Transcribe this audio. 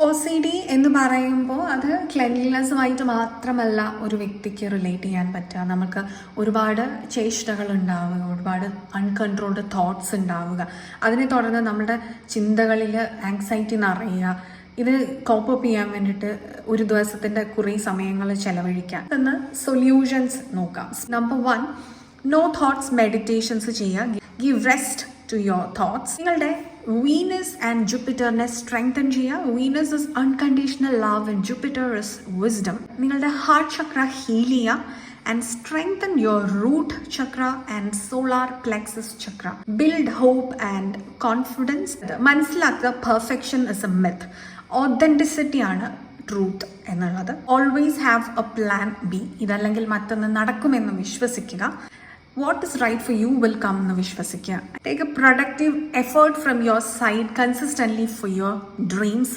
OCD എന്ന് പറയുമ്പോൾ അത് ക്ലെൻലിനെസ്സുമായിട്ട് മാത്രമല്ല ഒരു വ്യക്തിക്ക് റിലേറ്റ് ചെയ്യാൻ പറ്റുക. നമുക്ക് ഒരുപാട് ചേഷ്ടകൾ ഉണ്ടാവുക, ഒരുപാട് അൺകൺട്രോൾഡ് തോട്ട്സ് ഉണ്ടാവുക, അതിനെ തുടർന്ന് നമ്മുടെ ചിന്തകളിൽ ആങ്സൈറ്റി നിറയുക. ഇത് കോപ്പ് ചെയ്യാൻ വേണ്ടിയിട്ട് ഒരു ദിവസത്തിൻ്റെ കുറേ സമയങ്ങൾ ചെലവഴിക്കാം എന്ന് സൊല്യൂഷൻസ് നോക്കാം. നമ്പർ 1, നോ തോട്ട്സ് മെഡിറ്റേഷൻസ് ചെയ്യുക. Give rest to your thoughts. നിങ്ങളുടെ വീനസ് ആൻഡ് ജൂപ്പിറ്ററിനെ സ്ട്രെങ്തൻ ചെയ്യുക. Venus is unconditional love and Jupiter is wisdom. നിങ്ങളുടെ ഹാർട്ട് ചക്ര ഹീൽ ചെയ്യുക and strengthen your root chakra and solar plexus chakra. Build hope and confidence. മനസ്സിലാക്കുക, perfection is a myth. Authenticity ആണ് truth എന്നുള്ളത്. Always have a plan B. ഇതല്ലെങ്കിൽ മറ്റൊന്ന് നടക്കുമെന്ന് വിശ്വസിക്കുക. What is right for you will come എന്ന് വിശ്വസിക്കുക. Take a productive effort from your side consistently for your dreams.